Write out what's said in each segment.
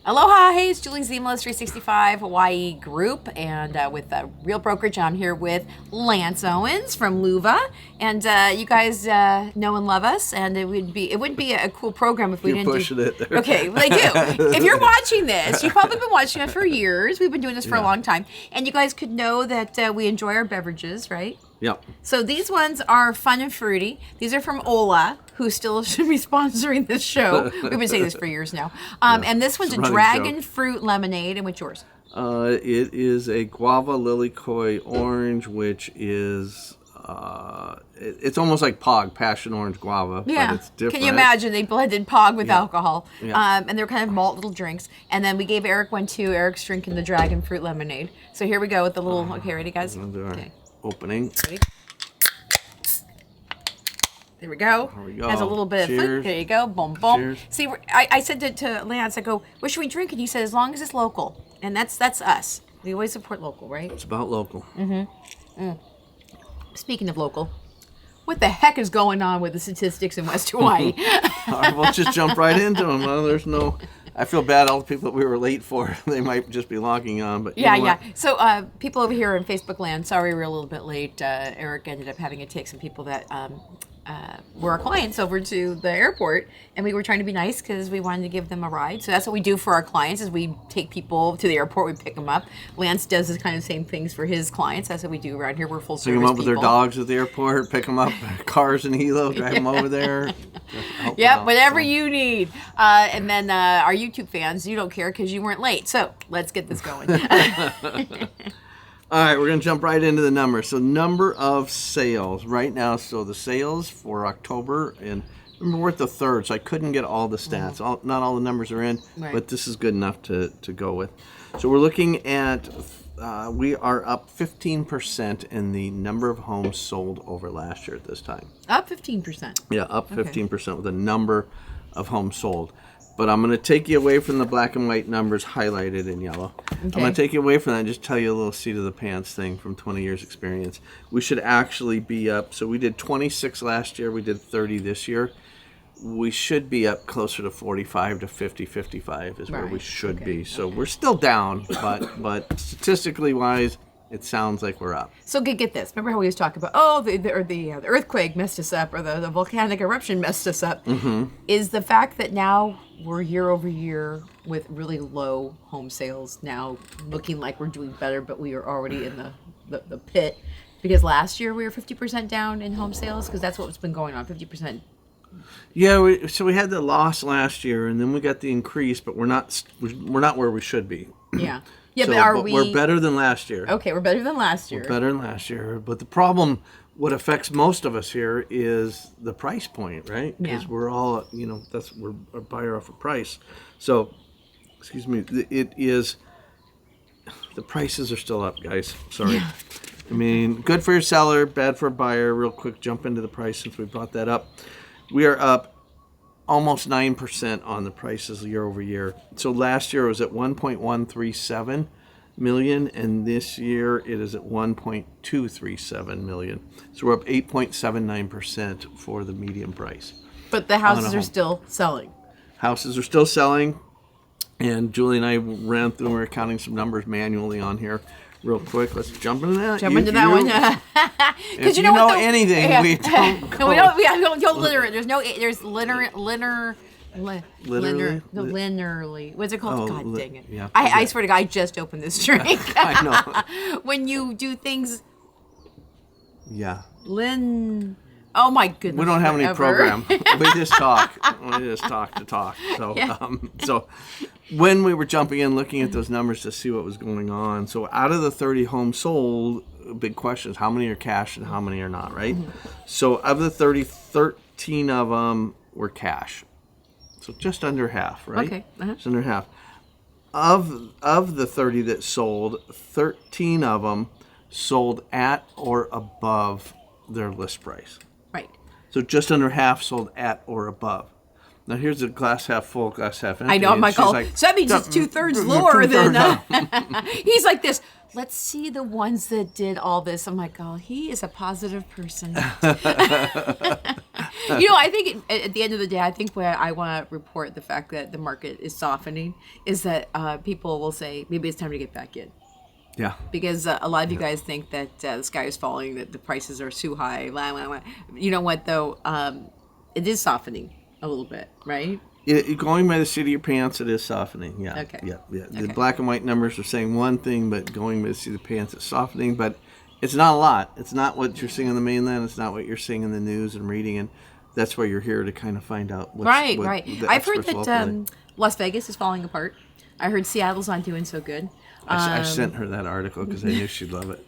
Aloha, hey, it's Julie Ziemelis, 365 Hawaii Group, and with Real Brokerage, I'm here with Lance Owens from LUVA, and you guys know and love us, and it wouldn't be a cool program if we didn't pushing it there. Okay, well, they do. If you're watching this, you've probably been watching us for years. We've been doing this for a long time, and you guys could know that we enjoy our beverages, right? Yep. So these ones are fun and fruity. These are from Ola, who still should be sponsoring this show. We've been saying this for years now. And this one's a dragon fruit lemonade. And what's yours? It is a guava lilikoi orange, which is it's almost like POG, passion orange guava. Yeah. But it's different. Can you imagine? They blended POG with alcohol. Yeah. And they're kind of malt little drinks. And then we gave Eric one too. Eric's drinking the dragon fruit lemonade. So here we go with the little. Okay, ready, guys? Okay. Opening. Ready? There we go. There we go. Has a little bit Cheers. of food. There you go. Boom, boom. Cheers. See, I said to Lance, I go, what should we drink? And he said, as long as it's local. And that's us. We always support local, right? It's about local. Speaking of local, what the heck is going on with the statistics in West Hawaii? All right, we'll just jump right into them. Well, there's no... I feel bad, all the people that we were late for, they might just be logging on. But you know what? So people over here in Facebook land, sorry we're a little bit late. Eric ended up having to take some people that were our clients over to the airport, and we were trying to be nice because we wanted to give them a ride. So that's what we do for our clients is we take people to the airport, we pick them up. Lance does the kind of same things for his clients. That's what we do around here. We're full service Pick them up with their people. dogs at the airport, pick them up, cars in Hilo, drive them over there. Help them Yep, out. whatever you need. And then our YouTube fans, you don't care because you weren't late. So let's get this going. All right, we're going to jump right into the numbers. So number of sales right now. So the sales for October, and remember we're at the 3rd, so I couldn't get all the stats. Not all the numbers are in, but this is good enough to go with. So we're looking at, we are up 15% in the number of homes sold over last year at this time. Up 15%. Yeah, up 15% with the number of homes sold. But I'm going to take you away from the black and white numbers highlighted in yellow. Okay. I'm going to take you away from that and just tell you a little seat of the pants thing from 20 years experience. We should actually be up. So we did 26 last year. We did 30 this year. We should be up closer to 45 to 50, 55 is where we should be. So we're still down, but statistically wise, it sounds like we're up. So get this. Remember how we always talk about, the earthquake messed us up or the volcanic eruption messed us up? Is the fact that now we're year over year with really low home sales now looking like we're doing better, but we are already in the pit. Because last year we were 50% down in home sales because that's what's been going on, 50%. Yeah, so we had the loss last year, and then we got the increase, but we're not where we should be. Yeah. Yeah, So, but we're better than last year. Okay, we're better than last year. We're better than last year. But the problem, what affects most of us here is the price point, right? Because we're all, we're a buyer off a price. So, excuse me, the prices are still up, guys. Sorry. Yeah. I mean, good for your seller, bad for a buyer. Real quick, jump into the price since we brought that up. We are up almost 9% on the prices year over year. So last year it was at 1.137 million, and this year it is at 1.237 million. So we're up 8.79% for the median price. But the houses are still selling. Houses are still selling, and Julie and I ran through and we're counting some numbers manually on here. Real quick, let's jump into that. Into that one. If you know anything, we don't go. No, we don't go linear. There's linearly. What's it called? God dang it. Yeah, I swear to God, I just opened this drink. I know. When you do things. Yeah. Oh my goodness. We don't have any program. We just talk. We just talk to talk. So, so when we were jumping in, looking at those numbers to see what was going on, so out of the 30 homes sold, big question is how many are cash and how many are not, right? So of the 30, 13 of them were cash. So just under half, right? Okay. Just under half. Of the 30 that sold, 13 of them sold at or above their list price. Right. So just under half sold at or above. Now here's a glass half full, glass half empty. I know, and Michael. she's like, So that means it's 2/3 lower than. He's like this. Let's see the ones that did all this. I'm like, oh, he is a positive person. I think at the end of the day, I think where I want to report the fact that the market is softening is that people will say maybe it's time to get back in. Yeah. Because a lot of you guys think that the sky is falling, that the prices are too high. Blah, blah, blah. You know what, though? It is softening a little bit, right? Going by the seat of your pants, it is softening. Yeah. Okay. Yeah. The Okay. black and white numbers are saying one thing, but going by the seat of the pants, it's softening. But it's not a lot. It's not what you're seeing on the mainland. It's not what you're seeing in the news and reading. And that's why you're here to kind of find out what Right. the I've heard experts that locally. Las Vegas is falling apart. I heard Seattle's not doing so good. I sent her that article because I knew she'd love it.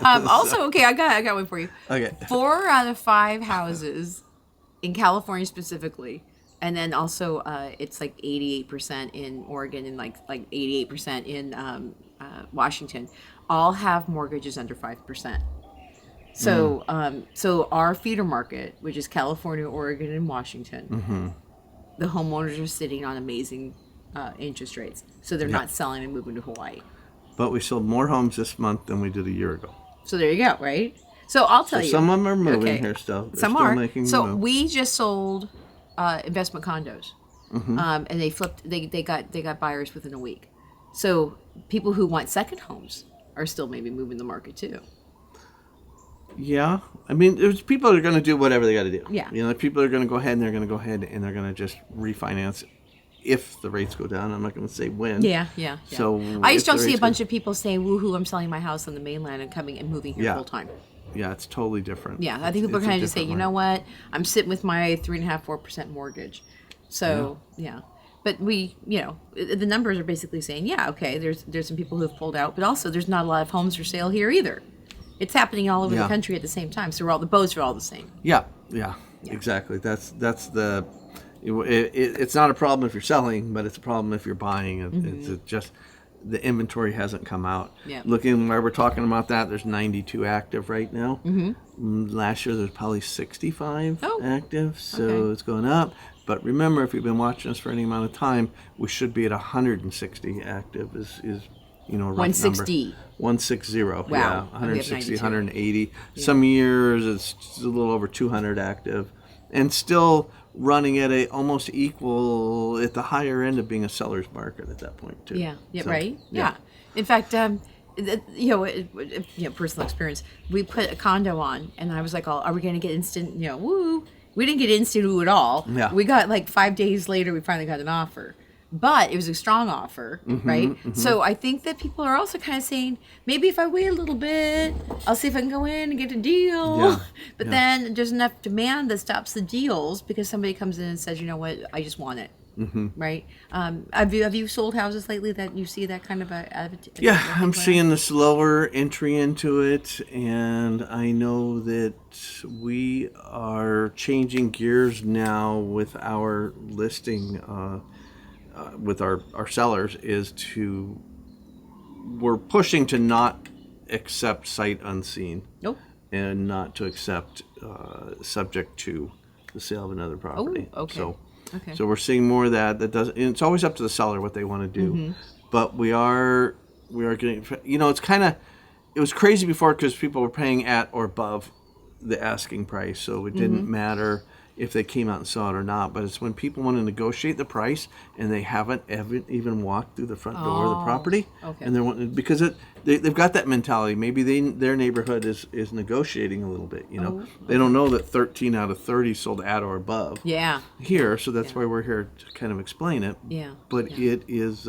Also, okay, I got one for you. Okay. 4 out of 5 houses in California specifically, and then also it's like 88% in Oregon and like 88% in Washington, all have mortgages under 5%. So so our feeder market, which is California, Oregon, and Washington, the homeowners are sitting on amazing interest rates, so they're not selling and moving to Hawaii. But we sold more homes this month than we did a year ago. So there you go, right? So I'll tell you. Some of them are moving here still. They're Some still are. making the So move. we just sold investment condos, and they flipped. They got buyers within a week. So people who want second homes are still maybe moving the market too. Yeah, I mean, there's people that are going to do whatever they got to do. Yeah. People are going to go ahead and they're going to just refinance if the rates go down. I'm not going to say when. Yeah. So I if just don't the see a rates bunch of people saying, "Woohoo! I'm selling my house on the mainland and coming and moving here full time." Yeah, it's totally different. Yeah, I think people are It's a kind of just say, different you know market. what? I'm sitting with my 3.5-4% mortgage. So yeah. But the numbers are basically saying, yeah, okay, there's some people who have pulled out, but also there's not a lot of homes for sale here either. It's happening all over the country at the same time, so the boats are all the same. Yeah, exactly. That's the. It's not a problem if you're selling, but it's a problem if you're buying. It's just the inventory hasn't come out. Yeah. Looking where we're talking about that, there's 92 active right now. Last year there's probably 65 active, so it's going up. But remember, if you've been watching us for any amount of time, we should be at 160 active. Is a rough 160. number. 160. Wow. Yeah, And we have 160, 92. 180. Some years it's a little over 200 active, and still running at a almost equal at the higher end of being a seller's market at that point too. Yeah. So, Right. Yeah. In fact, personal experience. We put a condo on, and I was like, "Are we going to get instant? Woo!" We didn't get instant woo at all. Yeah. We got like 5 days later, we finally got an offer. But it was a strong offer, right? So I think that people are also kind of saying, maybe if I wait a little bit, I'll see if I can go in and get a deal. Yeah. But then there's enough demand that stops the deals because somebody comes in and says, you know what, I just want it, right? Have you sold houses lately that you see that kind of Yeah, I'm seeing the slower entry into it, and I know that we are changing gears now with our listing. With our sellers we're pushing to not accept sight unseen. Nope. And not to accept subject to the sale of another property. Oh, okay. So we're seeing more of that. That doesn't. It's always up to the seller what they want to do, but we are getting. It's kind of. It was crazy before because people were paying at or above the asking price, so it didn't matter if they came out and saw it or not. But it's when people want to negotiate the price and they haven't even walked through the front door of the property, and they're wanting because they've got that mentality. Maybe their neighborhood is negotiating a little bit. They don't know that 13 out of 30 sold at or above. Yeah. Here, so that's why we're here to kind of explain it. Yeah. But it is,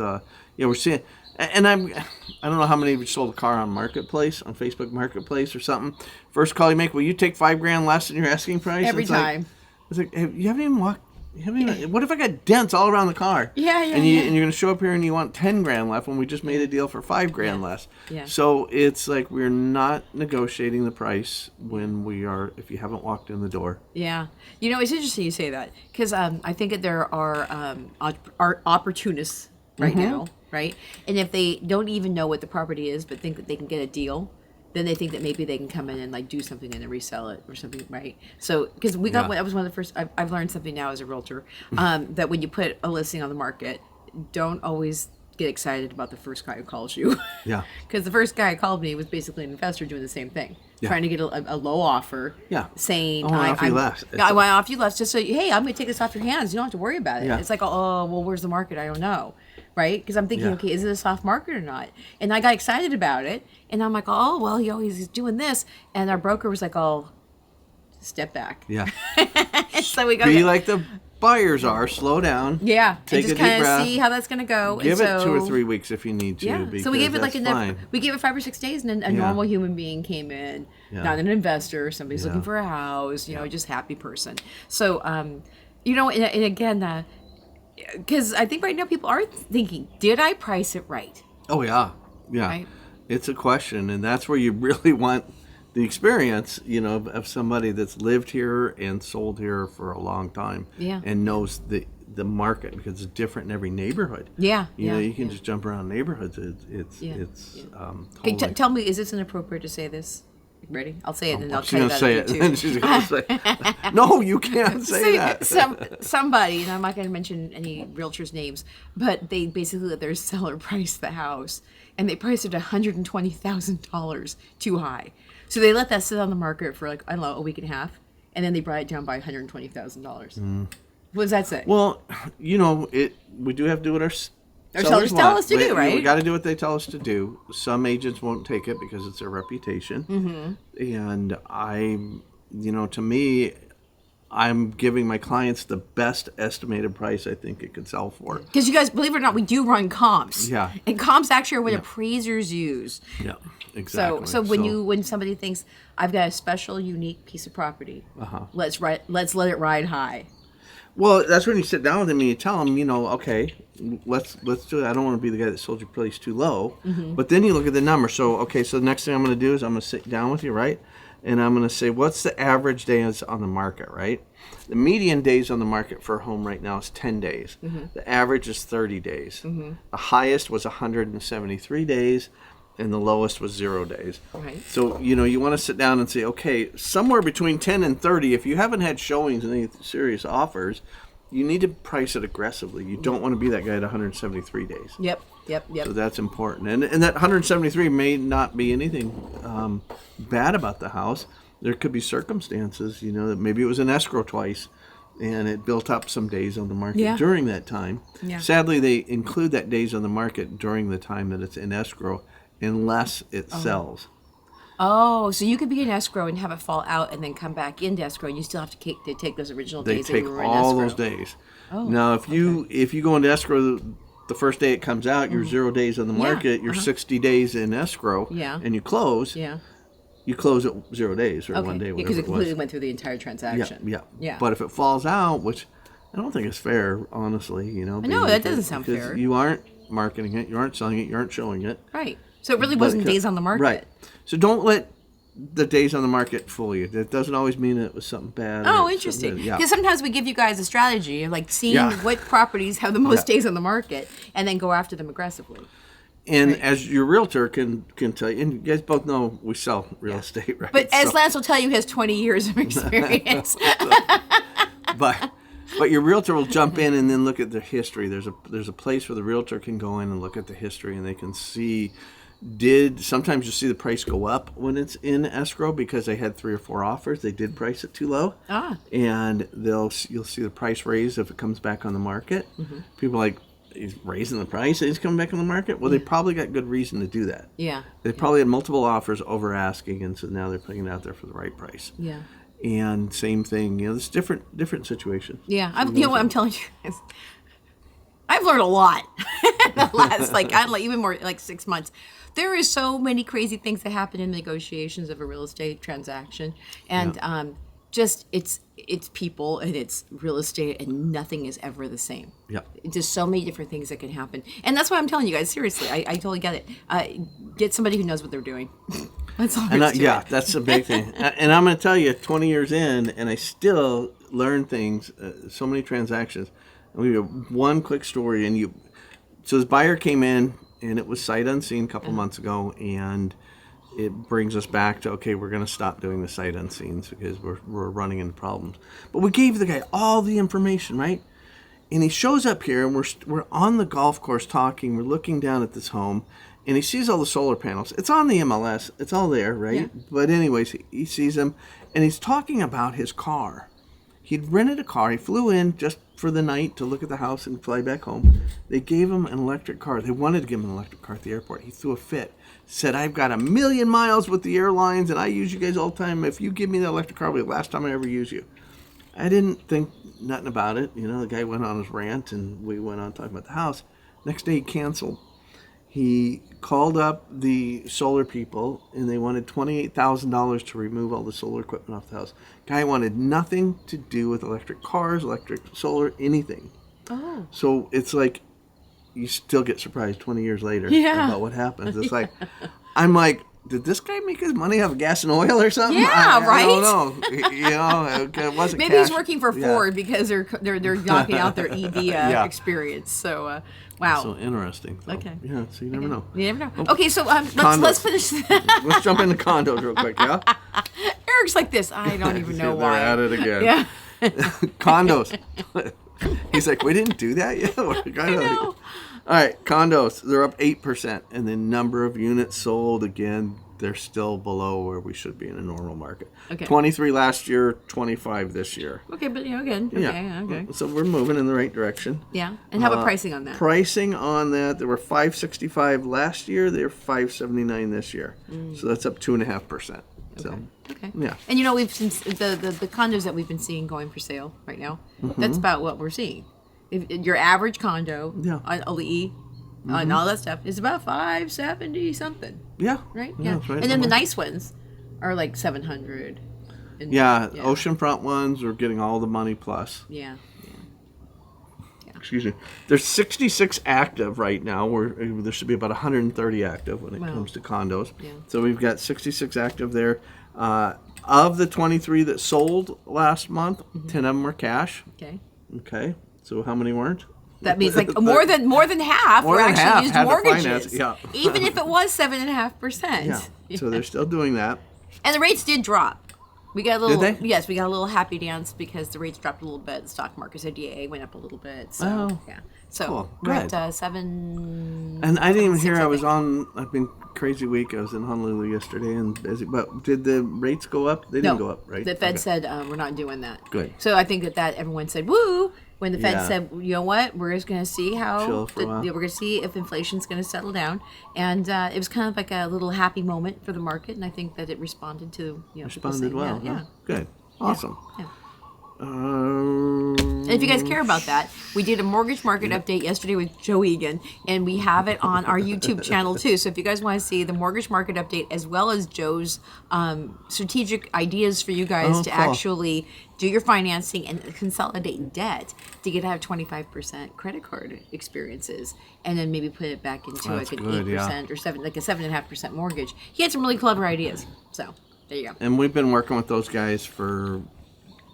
we're seeing. And I don't know how many of you sold a car on Marketplace, on Facebook Marketplace or something. First call you make, will you take $5,000 less than your asking price? Every time. It's like, hey, you haven't even walked. What if I got dents all around the car? Yeah. And you're going to show up here and you want $10,000 left when we just made a deal for $5,000 less. Yeah. So it's like we're not negotiating the price when if you haven't walked in the door. Yeah. It's interesting you say that because I think that there are opportunists right now, right? And if they don't even know what the property is but think that they can get a deal, then they think that maybe they can come in and like do something and then resell it or something, right? So, because we got, that was one of the first, I've learned something now as a realtor, that when you put a listing on the market, don't always get excited about the first guy who calls you. Yeah. Because the first guy who called me was basically an investor doing the same thing. Trying to get a low offer. Yeah. Saying, I want off you less. I want off you less just so, hey, I'm going to take this off your hands. You don't have to worry about it. Yeah. It's like, oh, well, where's the market? I don't know. Right? Because I'm thinking, okay, is it a soft market or not? And I got excited about it. And I'm like, oh, well, he's doing this. And our broker was like, oh, step back. Yeah. So we go. Be like the buyers are. Slow down. Yeah. Take and just kind of see how that's going to go. Give it 2 or 3 weeks if you need to. Yeah. So we gave it like we gave it 5 or 6 days, and then a normal human being came in, not an investor, somebody's looking for a house, just happy person. So, and again, because I think right now people are thinking, did I price it right? Oh, yeah. Yeah. Right? It's a question, and that's where you really want the experience, of somebody that's lived here and sold here for a long time and knows the market, because it's different in every neighborhood. Yeah. You can just jump around neighborhoods. It's totally... Tell me, is this inappropriate to say this? Ready? I'll say it, and I'll tell you about it too. And she's going to say, no, you can't say that. Somebody, and I'm not going to mention any realtors' names, but they basically let their seller price the house, and they priced it $120,000 too high. So they let that sit on the market for like, I don't know, a week and a half, and then they brought it down by $120,000. What does that say? Well, we do have to do what our sellers tell us to do, right? We got to do what they tell us to do. Some agents won't take it because it's their reputation. And to me, I'm giving my clients the best estimated price I think it could sell for. Because you guys, believe it or not, we do run comps. Yeah. And comps actually are what appraisers use. Yeah, exactly. So when somebody thinks, I've got a special, unique piece of property, let's let it ride high. Well, that's when you sit down with them and you tell them, okay, let's do it. I don't want to be the guy that sold your place too low. But then you look at the number. So the next thing I'm going to do is I'm going to sit down with you, right? And I'm going to say, what's the average days on the market, right? The median days on the market for a home right now is 10 days. The average is 30 days. The highest was 173 days, and the lowest was 0 days. Right. So, you want to sit down and say, okay, somewhere between 10 and 30, if you haven't had showings and any serious offers, you need to price it aggressively. You don't want to be that guy at 173 days. Yep. So that's important. And that 173 may not be anything bad about the house. There could be circumstances, that maybe it was in escrow twice and it built up some days on the market during that time. Yeah. Sadly, they include that days on the market during the time that it's in escrow unless it sells. Oh, so you could be in escrow and have it fall out and then come back into escrow, and you still have to take those original days that you were in escrow. They take all those days. Oh, now, if you go into escrow the first day it comes out, you're 0 days on the market, you're 60 days in escrow, and you close. Yeah. You close at 0 days or 1 day, whatever it was. Because it completely went through the entire transaction. Yeah. But if it falls out, which I don't think is fair, honestly, I know, that doesn't sound fair. Because you aren't marketing it, you aren't selling it, you aren't showing it. Right. So it really wasn't days on the market. Right. So don't let the days on the market fool you. That doesn't always mean it was something bad. Oh, interesting. Because sometimes we give you guys a strategy of like seeing what properties have the most days on the market and then go after them aggressively. And as your realtor can tell you, and you guys both know we sell real estate, right? But as Lance will tell you, he has 20 years of experience. But your realtor will jump in and then look at the history. There's a place where the realtor can go in and look at the history, and they can see. Sometimes you see the price go up when it's in escrow because they had 3 or 4 offers. They did price it too low. And you'll see the price raise if it comes back on the market. People are like, he's raising the price and he's coming back on the market. Well, they probably got good reason to do that. Yeah. They probably had multiple offers over asking, and so now they're putting it out there for the right price. Yeah. And same thing, there's different situations. Yeah. I'm telling you, I've learned a lot in the last, even more, 6 months. There is so many crazy things that happen in negotiations of a real estate transaction. And it's people and it's real estate, and nothing is ever the same. Yeah. There's so many different things that can happen. And that's why I'm telling you guys, seriously, I totally get it. Get somebody who knows what they're doing. That's all that's a big thing. And I'm going to tell you, 20 years in, and I still learn things, so many transactions. I'll give you one quick story. So this buyer came in, and it was sight unseen a couple months ago, and it brings us back to, okay, we're going to stop doing the sight unseens because we're running into problems. But we gave the guy all the information, right? And he shows up here, and we're on the golf course talking. We're looking down at this home, and he sees all the solar panels. It's on the MLS. It's all there, right? Yeah. But anyways, he sees them, and he's talking about his car. He'd rented a car. He flew in just for the night to look at the house and fly back home. They gave him an electric car. They wanted to give him an electric car at the airport. He threw a fit. Said, I've got 1,000,000 miles with the airlines, and I use you guys all the time. If you give me the electric car, it'll be the last time I ever use you. I didn't think nothing about it. You know, the guy went on his rant, and we went on talking about the house. Next day, he canceled. He called up the solar people, and they wanted $28,000 to remove all the solar equipment off the house. Guy wanted nothing to do with electric cars, electric, solar, anything. Oh. So it's like you still get surprised 20 years later about what happens. It's like, I'm like, did this guy make his money off of gas and oil or something? Yeah, right. I don't know. You know, it wasn't. Maybe cash. he's working for Ford because they're knocking out their EV experience. So, wow. So interesting. So, Okay. Yeah. So you never know. You never know. Okay, so let's finish. Let's jump into condos real quick. Yeah. Eric's like this. I don't even know They're why. at it again. Yeah. Condos. He's like, we didn't do that yet. I know. All right, condos, they're up 8%, and the number of units sold, again, they're still below where we should be in a normal market. Okay. 23 last year, 25 this year. Okay, but again. Okay, Yeah. okay. So we're moving in the right direction. Yeah. And how about pricing on that? Pricing on that, there were $565 last year. They're $579 this year. So that's up 2.5%. So, Okay. yeah. And you know, we've seen the condos that we've been seeing going for sale right now. That's about what we're seeing. If your average condo on LE and all that stuff is about $570 something. Yeah. Right? Yeah. Right And then the nice ones are like $700. And, oceanfront ones are getting all the money plus. Yeah. Excuse me. There's 66 active right now. There should be about 130 active when it comes to condos. Yeah. So we've got 66 active there. Of the 23 that sold last month, 10 of them were cash. Okay. Okay. So how many weren't? That means like more than half More were than actually half used had to mortgages. finance, yeah. Even if it was 7.5%. Yeah. So they're still doing that. And the rates did drop. We got a little. Did they? Yes, we got a little happy dance because the rates dropped a little bit. The stock market, so DAA went up a little bit. So yeah. So cool. we're Good. at 7. And I didn't even hear. I was think. on. I've been crazy week. I was in Honolulu yesterday and busy. But did the rates go up? They didn't go up, right? The Fed said we're not doing that. Good. So I think that everyone said woo when the Fed Yeah. said, you know what, we're just going to see how Chill for a while. we're going to see if inflation's going to settle down, and it was kind of like a little happy moment for the market, and I think that it responded to people Responded saying, well. Yeah. Huh? Good. Awesome. Yeah. And if you guys care about that, we did a mortgage market update yesterday with Joe Egan, and we have it on our YouTube channel too. So if you guys want to see the mortgage market update as well as Joe's strategic ideas for you guys to cool. actually do your financing and consolidate debt to get out of 25% credit card experiences, and then maybe put it back into That's like an good, 8% or 7.5% mortgage. He had some really clever ideas. So there you go. And we've been working with those guys for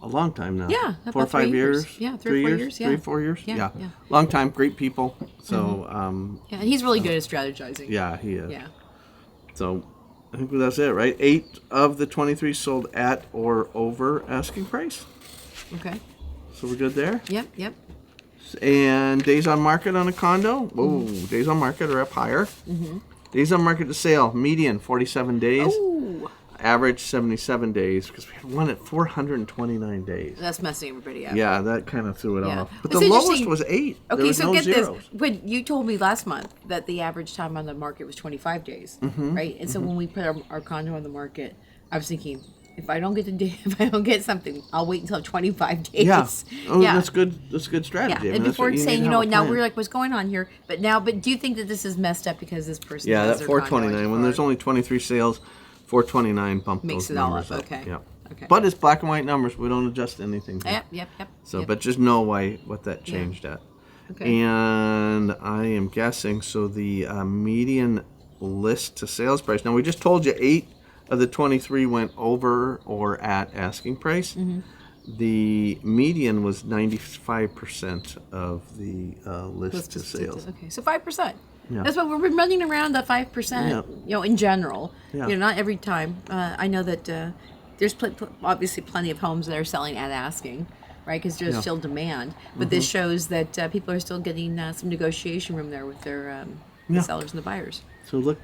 a long time now. Yeah, 4 or 5 3 years. Yeah, 3 or 4 years. Yeah. 3 or 4 years. Yeah. Long time, great people. So Yeah, and he's really good at strategizing. yeah, he is. Yeah. So I think that's it, right? 8 of the 23 sold at or over asking price. Okay. So we're good there. Yep. And days on market on a condo. Whoa, days on market are up higher. Days on market to sale, median 47 days. Ooh. Average 77 days, because we had one at 429 days. That's messing everybody up. Yeah, that kind of threw it Yeah. off. But It's the lowest interesting. was 8. There Okay, was so no get zeros. this. When you told me last month that the average time on the market was 25 days, right? And so when we put our condo on the market, I was thinking, if I don't get something, I'll wait until 25 days. Yeah. Oh, yeah. that's good. That's a good strategy. Yeah, I mean, and that's before what you saying, need to have a now plan. we're like, what's going on here? But do you think that this is messed up because this person Yeah, has that their condo 429. When there's only 23 sales, 429 bumped Makes those it all numbers up, up. okay. Yeah. Okay. But it's black and white numbers. We don't adjust anything. here. Yep. So, yep. but just know what that changed at. Okay. And I am guessing, so the median list to sales price. Now, we just told you 8 of the 23 went over or at asking price. The median was 95% of the list to sales. Okay, so 5%. Yeah. That's why we've been running around the 5%. Yeah. In general. Yeah. Not every time. I know that there's obviously plenty of homes that are selling at asking, right? Because there's still demand. But this shows that people are still getting some negotiation room there with their the sellers and the buyers. So look,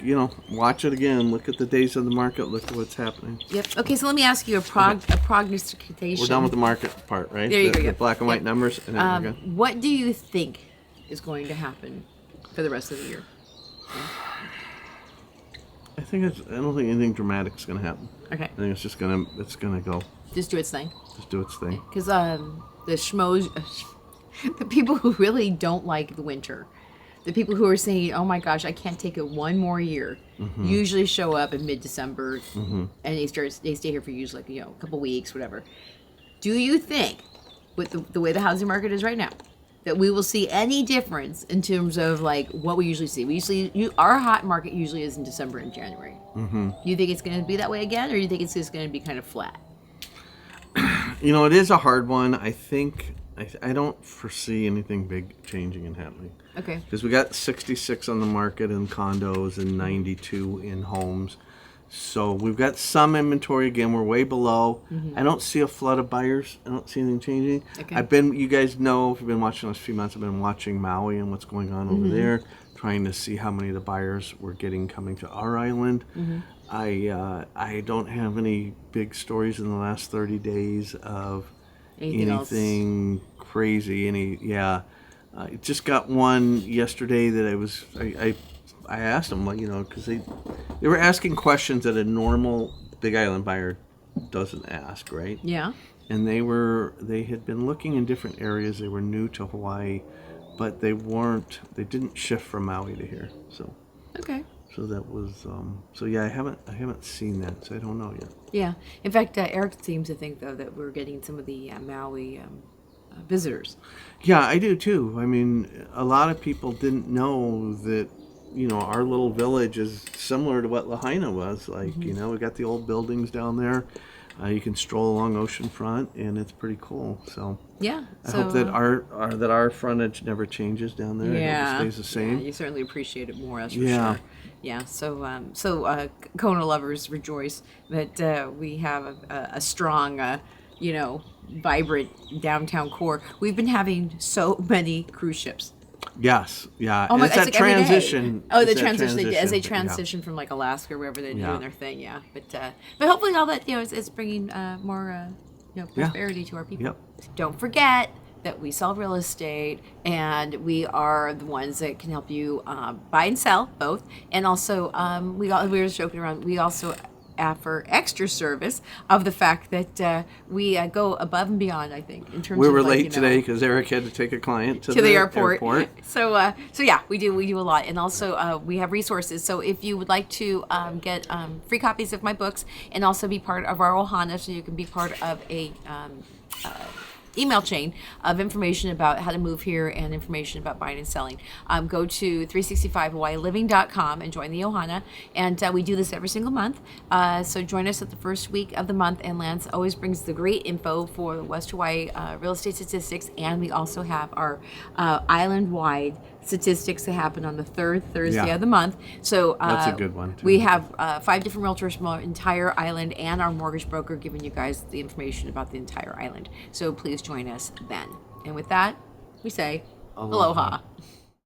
watch it again. Look at the days on the market. Look at what's happening. Yep. Okay, so let me ask you a prognostication. We're done with the market part, right? There you go. The black and white numbers. And then we're good. What do you think is going to happen for the rest of the year? I don't think anything dramatic is going to happen. Okay. I think it's going to go. Just do its thing. Just do its thing. Because the schmoes, the people who really don't like the winter, the people who are saying, "Oh my gosh, I can't take it one more year," usually show up in mid-December, and they stay here for usually a couple weeks, whatever. Do you think, with the way the housing market is right now, that we will see any difference in terms of what we usually see? Our hot market usually is in December and January. Do you think it's going to be that way again, or do you think it's just going to be kind of flat? It is a hard one. I think I don't foresee anything big changing and happening. Okay. Because we got 66 on the market in condos and 92 in homes. So we've got some inventory. Again, we're way below. I don't see a flood of buyers. I don't see anything changing. Okay. You guys know, if you've been watching us a few months, I've been watching Maui and what's going on over there, trying to see how many of the buyers we're getting coming to our island. I don't have any big stories in the last 30 days of anything crazy. I just got one yesterday that I asked them, because they were asking questions that a normal Big Island buyer doesn't ask, right? Yeah. And they had been looking in different areas. They were new to Hawaii, but they didn't shift from Maui to here. So Okay. So that was I haven't seen that, so I don't know yet. Yeah. In fact, Eric seems to think though that we're getting some of the Maui visitors. Yeah, I do too. I mean, a lot of people didn't know that, our little village is similar to what Lahaina was. We got the old buildings down there. You can stroll along oceanfront, and it's pretty cool. So yeah, I hope that our frontage never changes down there. Yeah, I hope it stays the same. Yeah, you certainly appreciate it more, that's for sure. Yeah. So Kona lovers rejoice that we have a strong, vibrant downtown core. We've been having so many cruise ships. Yes, yeah. Oh my, it's that transition. Oh, the transition. As they transition from Alaska, or wherever they're doing their thing. Yeah, but hopefully all that it's bringing more prosperity to our people. Yep. Don't forget that we sell real estate, and we are the ones that can help you buy and sell both. And also, we were joking around. We also offer extra service of the fact that we go above and beyond, I think, in terms of we were late today because Eric had to take a client to the airport. So yeah, we do a lot, and also we have resources. So if you would like to get free copies of my books and also be part of our Ohana, so you can be part of a email chain of information about how to move here and information about buying and selling, go to 365hawaiiliving.com and join the Ohana. And we do this every single month. So join us at the first week of the month. And Lance always brings the great info for West Hawaii real estate statistics. And we also have our island-wide statistics that happen on the third Thursday of the month. So that's a good one too. We have 5 different realtors from our entire island and our mortgage broker giving you guys the information about the entire island. So please join us then. And with that, we say aloha.